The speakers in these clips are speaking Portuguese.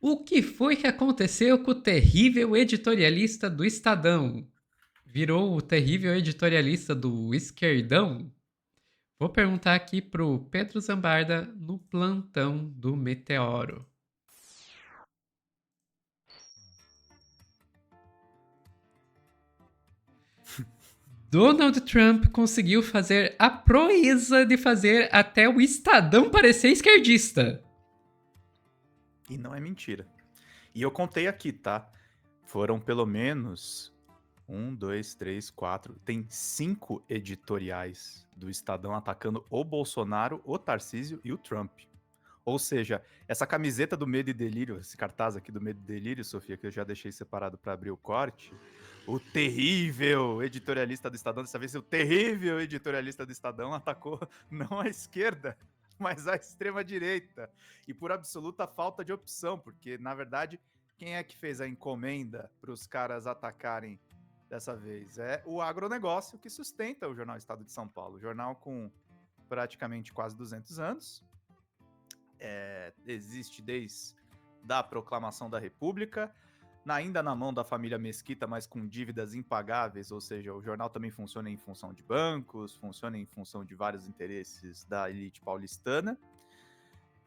O que foi que aconteceu com o terrível editorialista do Estadão? Virou o terrível editorialista do Esquerdão? Vou perguntar aqui pro Pedro Zambarda no plantão do Meteoro. Donald Trump conseguiu fazer a proeza de fazer até o Estadão parecer esquerdista. E não é mentira. E eu contei aqui, tá? Foram pelo menos 1, 2, 3, 4. Tem 5 editoriais do Estadão atacando o Bolsonaro, o Tarcísio e o Trump. Ou seja, essa camiseta do Medo e Delírio, esse cartaz aqui do Medo e Delírio, Sofia, que eu já deixei separado para abrir o corte. O terrível editorialista do Estadão, dessa vez o terrível editorialista do Estadão atacou não a esquerda, mas a extrema-direita. E por absoluta falta de opção, porque, na verdade, quem é que fez a encomenda para os caras atacarem dessa vez? É o agronegócio que sustenta o jornal Estado de São Paulo. O jornal com praticamente quase 200 anos, existe desde a proclamação da República, ainda na mão da família Mesquita, mas com dívidas impagáveis, ou seja, o jornal também funciona em função de bancos, funciona em função de vários interesses da elite paulistana.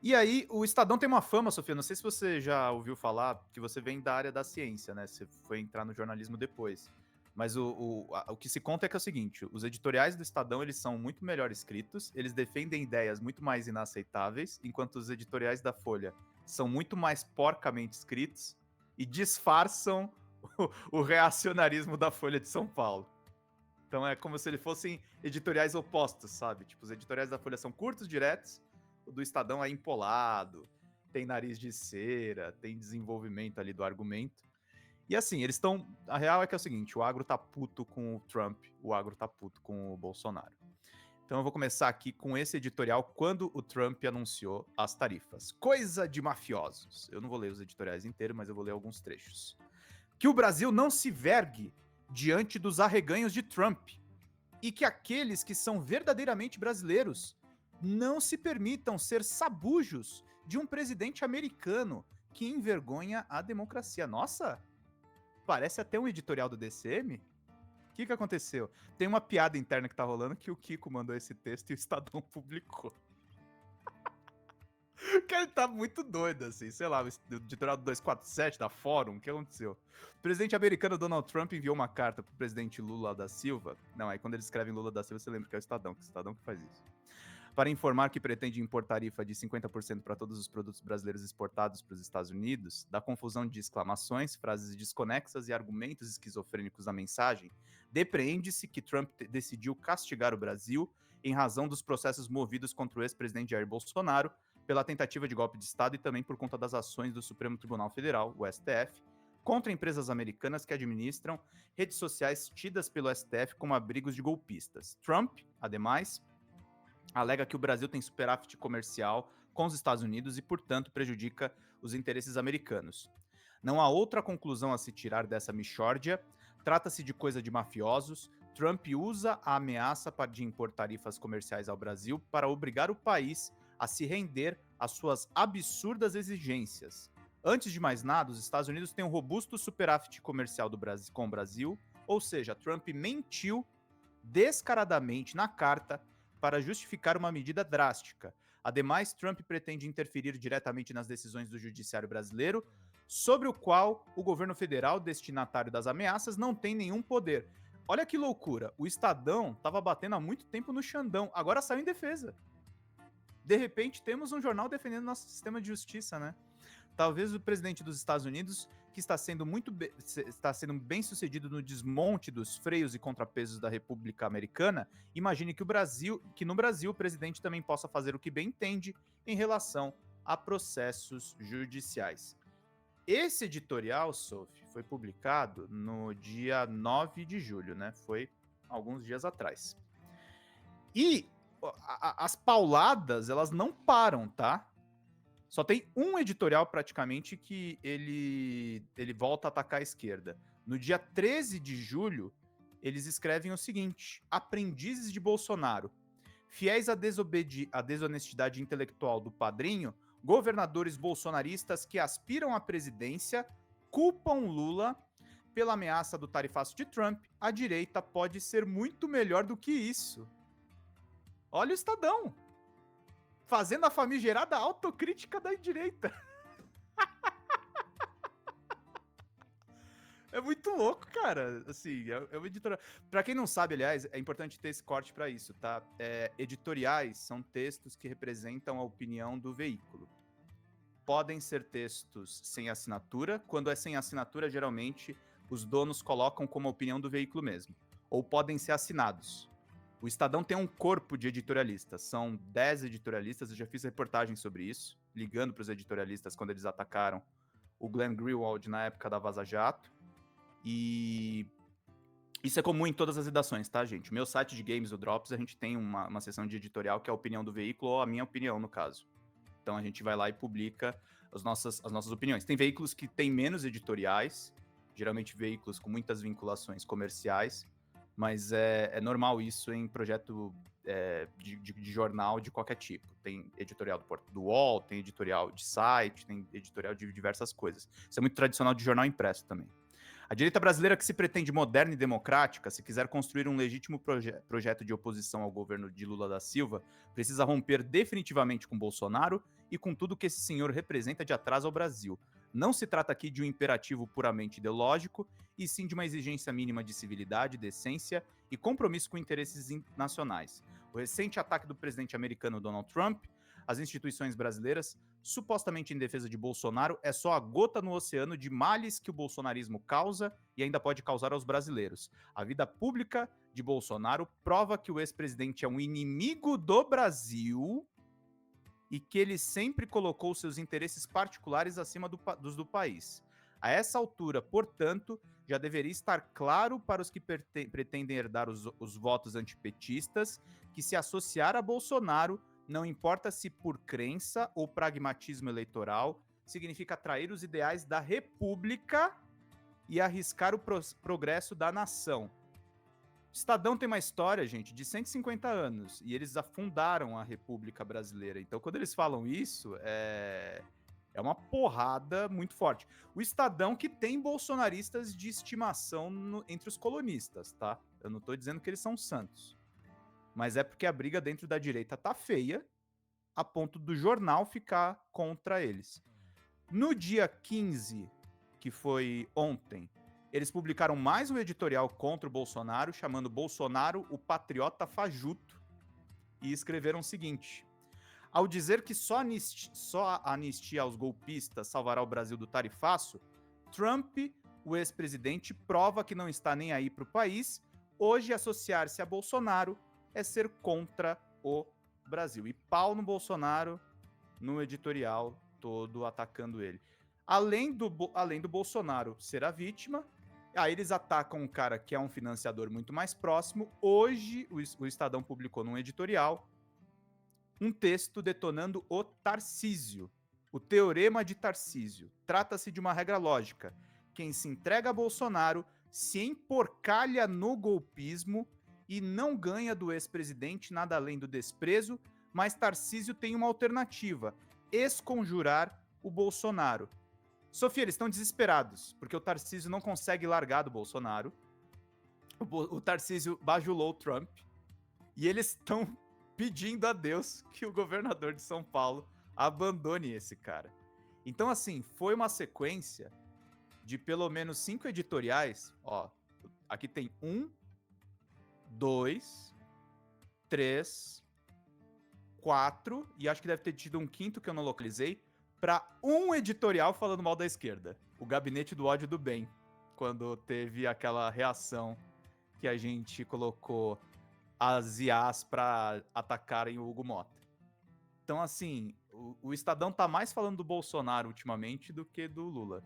E aí, o Estadão tem uma fama, Sofia, não sei se você já ouviu falar, que você vem da área da ciência, né? Você foi entrar no jornalismo depois. Mas o que se conta é que é o seguinte, os editoriais do Estadão, eles são muito melhor escritos, eles defendem ideias muito mais inaceitáveis, enquanto os editoriais da Folha são muito mais porcamente escritos e disfarçam o reacionarismo da Folha de São Paulo. Então é como se eles fossem editoriais opostos, sabe? Tipo, os editoriais da Folha são curtos, diretos, o do Estadão é empolado, tem nariz de cera, tem desenvolvimento ali do argumento. E assim, eles estão. A real é que é o seguinte: o agro tá puto com o Trump, o agro tá puto com o Bolsonaro. Então eu vou começar aqui com esse editorial quando o Trump anunciou as tarifas. Coisa de mafiosos. Eu não vou ler os editoriais inteiros, mas eu vou ler alguns trechos. Que o Brasil não se vergue diante dos arreganhos de Trump e que aqueles que são verdadeiramente brasileiros não se permitam ser sabujos de um presidente americano que envergonha a democracia. Nossa, parece até um editorial do DCM. O que aconteceu? Tem uma piada interna que tá rolando que o Kiko mandou esse texto e o Estadão publicou. Que ele tá muito doido, assim, sei lá, o editorial do 247 da Fórum, o que aconteceu? O presidente americano Donald Trump enviou uma carta pro presidente Lula da Silva. Não, aí quando eles escrevem Lula da Silva, você lembra que é o Estadão que faz isso. Para informar que pretende impor tarifa de 50% para todos os produtos brasileiros exportados para os Estados Unidos, da confusão de exclamações, frases desconexas e argumentos esquizofrênicos na mensagem, depreende-se que Trump decidiu castigar o Brasil em razão dos processos movidos contra o ex-presidente Jair Bolsonaro pela tentativa de golpe de Estado e também por conta das ações do Supremo Tribunal Federal, o STF, contra empresas americanas que administram redes sociais tidas pelo STF como abrigos de golpistas. Trump, ademais, alega que o Brasil tem superávit comercial com os Estados Unidos e, portanto, prejudica os interesses americanos. Não há outra conclusão a se tirar dessa mixórdia. Trata-se de coisa de mafiosos. Trump usa a ameaça de impor tarifas comerciais ao Brasil para obrigar o país a se render às suas absurdas exigências. Antes de mais nada, os Estados Unidos têm um robusto superávit comercial com o Brasil, ou seja, Trump mentiu descaradamente na carta para justificar uma medida drástica. Ademais, Trump pretende interferir diretamente nas decisões do judiciário brasileiro, sobre o qual o governo federal, destinatário das ameaças, não tem nenhum poder. Olha que loucura, o Estadão estava batendo há muito tempo no Xandão, agora saiu em defesa. De repente, temos um jornal defendendo nosso sistema de justiça, né? Talvez o presidente dos Estados Unidos, que está sendo bem sucedido no desmonte dos freios e contrapesos da República Americana, imagine que no Brasil o presidente também possa fazer o que bem entende em relação a processos judiciais. Esse editorial, Sophie, foi publicado no dia 9 de julho, né? Foi alguns dias atrás. E as pauladas, elas não param, tá? Só tem um editorial praticamente que ele volta a atacar a esquerda. No dia 13 de julho, eles escrevem o seguinte: aprendizes de Bolsonaro. Fiéis à desonestidade intelectual do padrinho, Governadores bolsonaristas que aspiram à presidência culpam Lula pela ameaça do tarifaço de Trump. A direita pode ser muito melhor do que isso. Olha o Estadão, fazendo a famigerada autocrítica da direita. É muito louco, cara. Assim, é uma editora. Pra quem não sabe, aliás, é importante ter esse corte pra isso, tá? Editoriais são textos que representam a opinião do veículo. Podem ser textos sem assinatura. Quando é sem assinatura, geralmente os donos colocam como opinião do veículo mesmo. Ou podem ser assinados. O Estadão tem um corpo de editorialistas. São 10 editorialistas. Eu já fiz reportagem sobre isso, ligando para os editorialistas quando eles atacaram o Glenn Greenwald na época da Vaza Jato. E isso é comum em todas as redações, tá, gente? O meu site de games, o Drops, a gente tem uma seção de editorial que é a opinião do veículo, ou a minha opinião, no caso. Então a gente vai lá e publica as nossas opiniões. Tem veículos que têm menos editoriais, geralmente veículos com muitas vinculações comerciais, mas é normal isso em projeto de jornal de qualquer tipo. Tem editorial do UOL, tem editorial de site, tem editorial de diversas coisas. Isso é muito tradicional de jornal impresso também. A direita brasileira, que se pretende moderna e democrática, se quiser construir um legítimo projeto de oposição ao governo de Lula da Silva, precisa romper definitivamente com Bolsonaro e com tudo que esse senhor representa de atraso ao Brasil. Não se trata aqui de um imperativo puramente ideológico, e sim de uma exigência mínima de civilidade, decência e compromisso com interesses nacionais. O recente ataque do presidente americano Donald Trump às instituições brasileiras, supostamente em defesa de Bolsonaro, é só a gota no oceano de males que o bolsonarismo causa e ainda pode causar aos brasileiros. A vida pública de Bolsonaro prova que o ex-presidente é um inimigo do Brasil e que ele sempre colocou seus interesses particulares acima dos do país. A essa altura, portanto, já deveria estar claro para os que pretendem herdar os votos antipetistas que se associar a Bolsonaro, não importa se por crença ou pragmatismo eleitoral, significa trair os ideais da República e arriscar o progresso da nação. O Estadão tem uma história, gente, de 150 anos, e eles afundaram a República Brasileira. Então, quando eles falam isso, é uma porrada muito forte. O Estadão que tem bolsonaristas de estimação entre os colonistas, tá? Eu não tô dizendo que eles são santos. Mas é porque a briga dentro da direita tá feia, a ponto do jornal ficar contra eles. No dia 15, que foi ontem, eles publicaram mais um editorial contra o Bolsonaro, chamando Bolsonaro o patriota fajuto, e escreveram o seguinte: ao dizer que só a anistia aos golpistas salvará o Brasil do tarifaço, Trump, o ex-presidente, prova que não está nem aí para o país. Hoje, associar-se a Bolsonaro é ser contra o Brasil. E pau no Bolsonaro no editorial todo atacando ele. Além do Bolsonaro ser a vítima, aí eles atacam um cara que é um financiador muito mais próximo. Hoje, o Estadão publicou num editorial um texto detonando o Tarcísio, o teorema de Tarcísio. Trata-se de uma regra lógica. Quem se entrega a Bolsonaro se emporcalha no golpismo e não ganha do ex-presidente nada além do desprezo, mas Tarcísio tem uma alternativa: esconjurar o Bolsonaro. Sofia, eles estão desesperados, porque o Tarcísio não consegue largar do Bolsonaro. O Tarcísio bajulou o Trump, e eles estão pedindo a Deus que o governador de São Paulo abandone esse cara. Então, assim, foi uma sequência de pelo menos 5 editoriais. Ó, aqui tem 1, 2, 3, 4, e acho que deve ter tido um quinto que eu não localizei, para um editorial falando mal da esquerda. O Gabinete do Ódio do Bem, quando teve aquela reação que a gente colocou as IAs para atacarem o Hugo Mota. Então, assim, o Estadão tá mais falando do Bolsonaro ultimamente do que do Lula.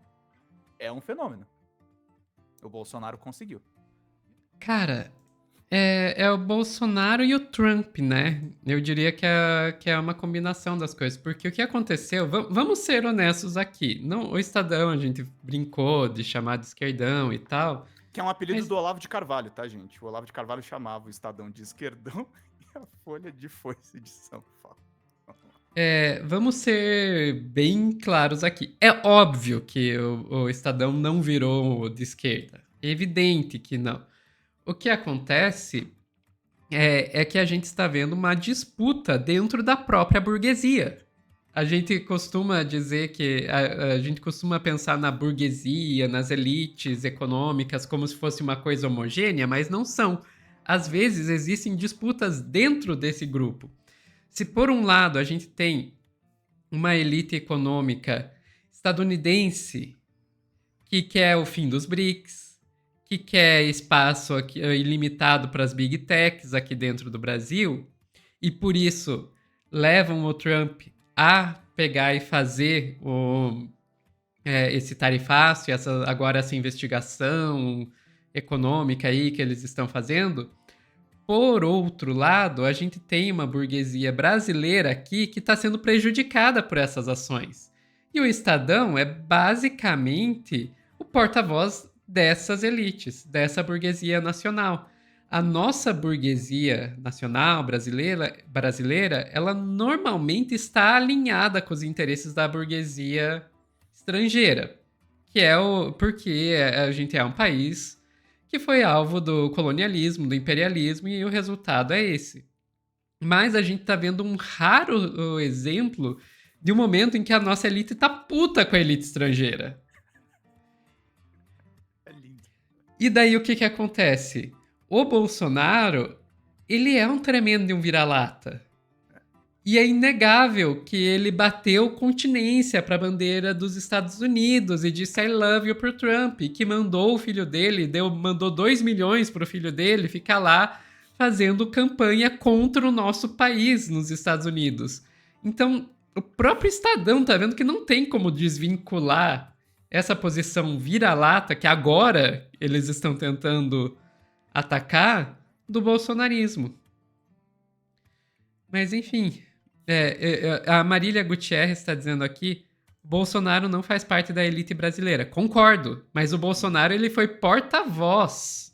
É um fenômeno. O Bolsonaro conseguiu. Cara, é o Bolsonaro e o Trump, né? Eu diria que é uma combinação das coisas. Porque o que aconteceu... Vamos ser honestos aqui. Não, o Estadão, a gente brincou de chamar de esquerdão e tal. Que é um apelido do Olavo de Carvalho, tá, gente? O Olavo de Carvalho chamava o Estadão de esquerdão e a Folha de foice de São Paulo. Vamos ser bem claros aqui. É óbvio que o Estadão não virou de esquerda. É evidente que não. O que acontece é que a gente está vendo uma disputa dentro da própria burguesia. A gente costuma dizer que a gente costuma pensar na burguesia, nas elites econômicas, como se fosse uma coisa homogênea, mas não são. Às vezes existem disputas dentro desse grupo. Se por um lado a gente tem uma elite econômica estadunidense que quer o fim dos BRICS, que quer espaço ilimitado para as big techs aqui dentro do Brasil, e por isso levam o Trump a pegar e fazer esse tarifaço, agora essa investigação econômica aí que eles estão fazendo. Por outro lado, a gente tem uma burguesia brasileira aqui que está sendo prejudicada por essas ações. E o Estadão é basicamente o porta-voz dessas elites, dessa burguesia nacional. A nossa burguesia nacional brasileira, ela normalmente está alinhada com os interesses da burguesia estrangeira, porque a gente é um país que foi alvo do colonialismo, do imperialismo, e o resultado é esse. Mas a gente tá vendo um raro exemplo de um momento em que a nossa elite tá puta com a elite estrangeira. É lindo. E daí o que acontece? O Bolsonaro, ele é um tremendo de um vira-lata. E é inegável que ele bateu continência para a bandeira dos Estados Unidos e disse I love you pro Trump, que mandou o filho dele, mandou 2 milhões pro filho dele ficar lá fazendo campanha contra o nosso país nos Estados Unidos. Então, o próprio Estadão tá vendo que não tem como desvincular essa posição vira-lata que agora eles estão tentando atacar do bolsonarismo. Mas enfim, a Marília Gutierrez está dizendo aqui, Bolsonaro não faz parte da elite brasileira. Concordo, mas o Bolsonaro ele foi porta-voz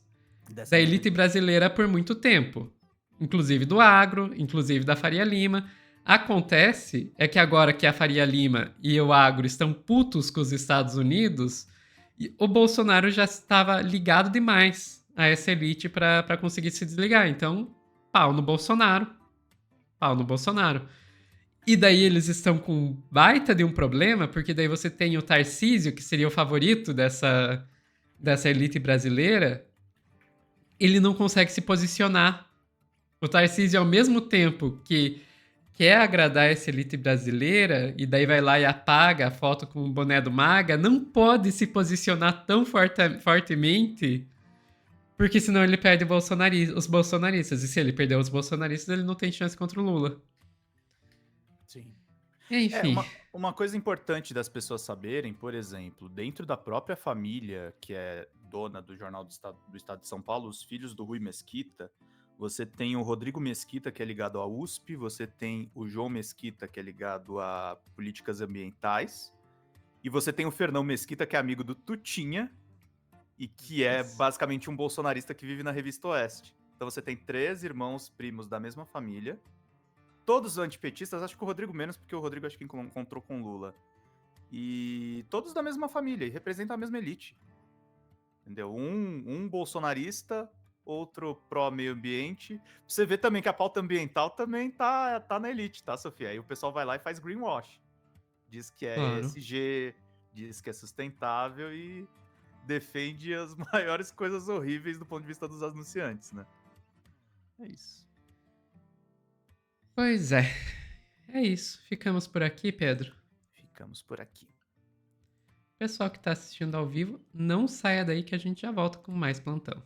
da elite brasileira por muito tempo. Inclusive do agro, inclusive da Faria Lima. Acontece é que agora que a Faria Lima e o agro estão putos com os Estados Unidos, o Bolsonaro já estava ligado demais a essa elite para conseguir se desligar. Então, pau no Bolsonaro. Pau no Bolsonaro. E daí eles estão com um baita de um problema, porque daí você tem o Tarcísio, que seria o favorito dessa elite brasileira, ele não consegue se posicionar. O Tarcísio, ao mesmo tempo que quer agradar essa elite brasileira, e daí vai lá e apaga a foto com o boné do MAGA, não pode se posicionar tão fortemente, porque senão ele perde os bolsonaristas. E se ele perder os bolsonaristas, ele não tem chance contra o Lula. Sim. Enfim. Uma coisa importante das pessoas saberem, por exemplo, dentro da própria família que é dona do Jornal do Estado de São Paulo, os filhos do Rui Mesquita, você tem o Rodrigo Mesquita, que é ligado à USP, você tem o João Mesquita, que é ligado a políticas ambientais, e você tem o Fernão Mesquita, que é amigo do Tutinha, e que é basicamente um bolsonarista que vive na Revista Oeste. Então você tem 3 irmãos primos da mesma família, todos antipetistas, acho que o Rodrigo menos, porque o Rodrigo acho que encontrou com Lula. E todos da mesma família, e representam a mesma elite. Entendeu? Um bolsonarista, outro pró-meio ambiente. Você vê também que a pauta ambiental também tá na elite, tá, Sofia? Aí o pessoal vai lá e faz greenwash. Diz que é Claro. ESG, diz que é sustentável e defende as maiores coisas horríveis do ponto de vista dos anunciantes, né? É isso. Pois é. É isso. Ficamos por aqui, Pedro. Ficamos por aqui. Pessoal que está assistindo ao vivo, não saia daí que a gente já volta com mais plantão.